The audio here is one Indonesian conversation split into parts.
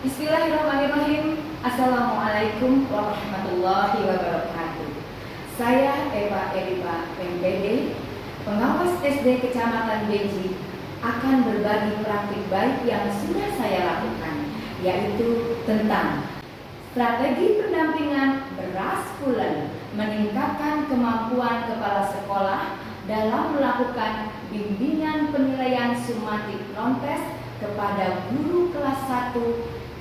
Bismillahirrahmanirrahim. Assalamualaikum warahmatullahi wabarakatuh. Saya Eva Eripa MPD, pengawas SD Kecamatan Beji, akan berbagi praktik baik yang sudah saya lakukan, yaitu tentang strategi pendampingan beras bulan, meningkatkan kemampuan kepala sekolah dalam melakukan bimbingan penilaian sumatif non-tes kepada guru kelas 1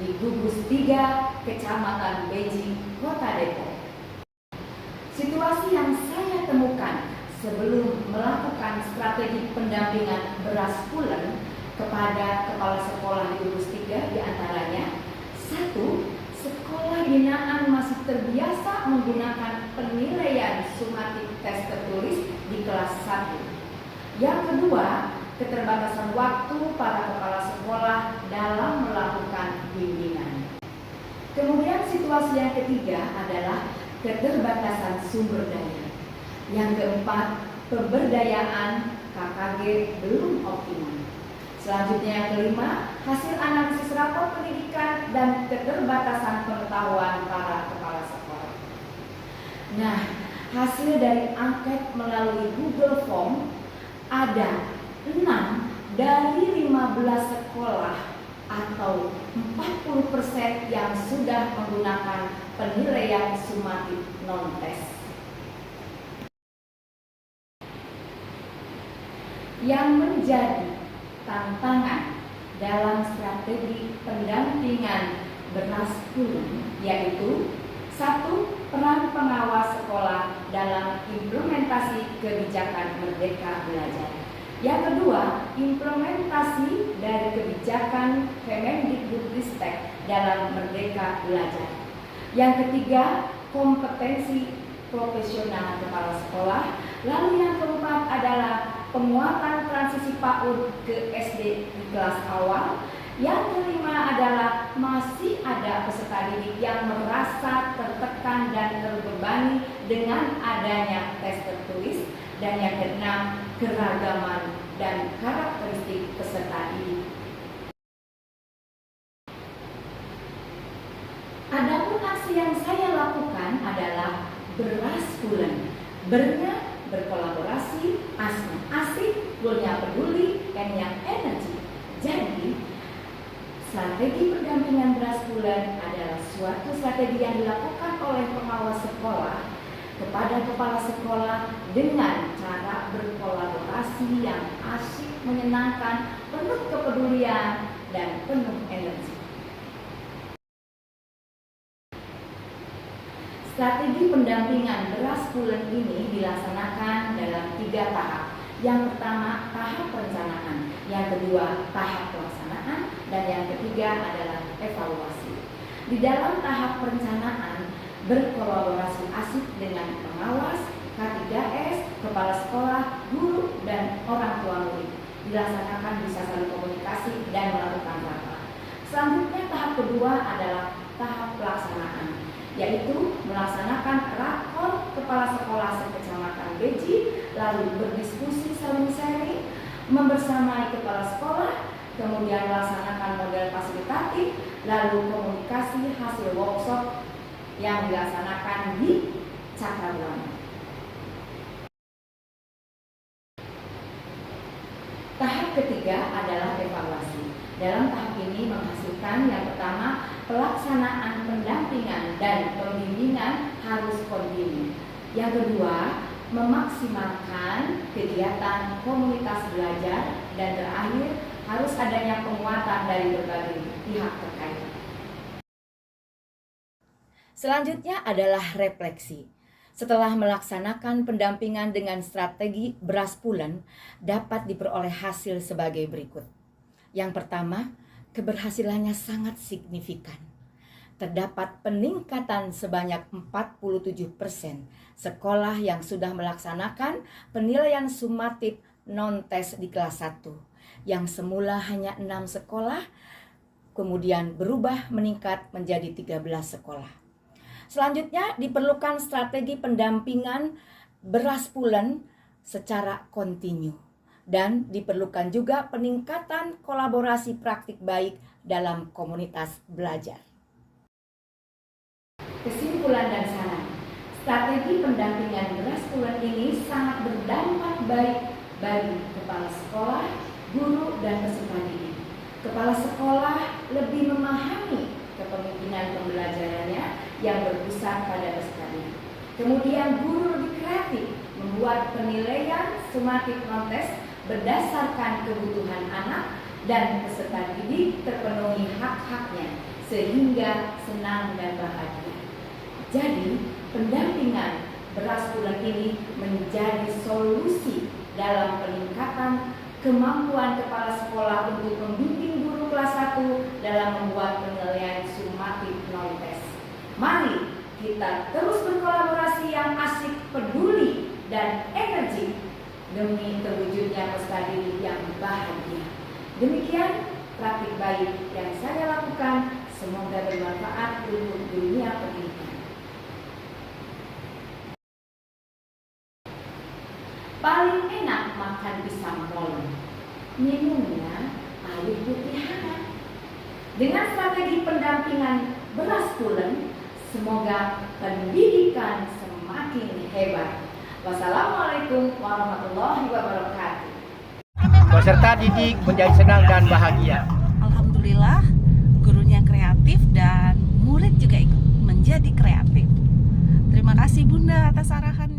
di Gugus 3, Kecamatan Beji, Kota Depok. Situasi yang saya temukan sebelum melakukan strategi pendampingan beras bulan kepada kepala sekolah di Gugus 3 diantaranya: 1. Sekolah binaan masih terbiasa menggunakan penilaian sumatif tes tertulis di kelas 1. Yang kedua, keterbatasan waktu para kepala sekolah dalam melakukan bimbingan. Kemudian situasi yang ketiga adalah keterbatasan sumber daya. Yang keempat, pemberdayaan KKG belum optimal. Selanjutnya yang kelima, hasil analisis rapor pendidikan dan keterbatasan pengetahuan para kepala sekolah. Nah, hasil dari angket melalui Google Form ada 6 dari 15 sekolah atau 40% yang sudah menggunakan penilaian sumatif non-tes. Yang menjadi tantangan dalam strategi pendampingan beras bulan yaitu: 1. Peran pengawas sekolah dalam implementasi kebijakan Merdeka Belajar. Yang kedua, implementasi dari kebijakan Kemendikbudristek dalam Merdeka Belajar. Yang ketiga, kompetensi profesional kepala sekolah. Lalu yang keempat adalah penguatan transisi PAUD ke SD di kelas awal. Yang kelima adalah masih ada peserta didik yang merasa tertekan dan terbebani dengan adanya tes tertulis. Dan yang keenam, keragaman dan karakteristik peserta didik. Adapun aksi yang saya lakukan adalah beras bulan. Bernya berkolaborasi, asnya asik, bulnya peduli, N-nya energi. Jadi, strategi pendampingan beras bulan adalah suatu strategi yang dilakukan oleh pengawas sekolah kepada kepala sekolah dengan cara berkolaborasi yang asyik, menyenangkan, penuh kepedulian, dan penuh energi. Strategi pendampingan beras bulan ini dilaksanakan dalam 3 tahap. Yang pertama, tahap perencanaan. Yang kedua, tahap pelaksanaan. Dan yang ketiga adalah evaluasi. Di dalam tahap perencanaan, berkolaborasi asik dengan pengawas, K3S, kepala sekolah, guru, dan orang tua murid. Dilaksanakan bisa saling komunikasi dan melakukan rapat. Selanjutnya tahap kedua adalah tahap pelaksanaan, yaitu melaksanakan rakor kepala sekolah se-Kecamatan Beji, lalu berdiskusi saling sharing, membersamai kepala sekolah, kemudian melaksanakan model fasilitatif, lalu komunikasi hasil workshop yang dilaksanakan di Cakrabuana. Tahap ketiga adalah evaluasi. Dalam tahap ini menghasilkan yang pertama, pelaksanaan pendampingan dan pembimbingan harus kontinu. Yang kedua, memaksimalkan kegiatan komunitas belajar, dan terakhir harus adanya penguatan dari berbagai pihak terkait. Selanjutnya adalah refleksi. Setelah melaksanakan pendampingan dengan strategi beras bulan, dapat diperoleh hasil sebagai berikut. Yang pertama, keberhasilannya sangat signifikan. Terdapat peningkatan sebanyak 47% sekolah yang sudah melaksanakan penilaian sumatif non-tes di kelas 1. Yang semula hanya 6 sekolah, kemudian berubah meningkat menjadi 13 sekolah. Selanjutnya diperlukan strategi pendampingan beras bulan secara kontinu dan diperlukan juga peningkatan kolaborasi praktik baik dalam komunitas belajar. Kesimpulan dan saran, strategi pendampingan beras bulan ini sangat berdampak baik bagi kepala sekolah, guru, dan peserta didik. Kepala sekolah lebih memahami kepemimpinan pembelajarannya yang berpusat pada peserta didik. Kemudian guru lebih kreatif membuat penilaian sematik kontes berdasarkan kebutuhan anak dan peserta didik terpenuhi hak-haknya sehingga senang dan bahagia. Jadi, pendampingan beras bulan ini menjadi solusi dalam peningkatan kemampuan kepala sekolah untuk membimbing guru kelas 1 dalam membuat penilaian sumatif non-tes. Mari kita terus berkolaborasi yang asik, peduli, dan energi demi terwujudnya peserta didik yang bahagia. Demikian praktik baik yang saya lakukan, semoga bermanfaat untuk dunia pendidikan. Paling enak makan pisang molen, minumnya air putih hangat. Dengan strategi pendampingan beras pulen, semoga pendidikan semakin hebat. Wassalamualaikum warahmatullahi wabarakatuh. Peserta didik menjadi senang dan bahagia. Alhamdulillah, gurunya kreatif dan murid juga ikut menjadi kreatif. Terima kasih Bunda atas arahan.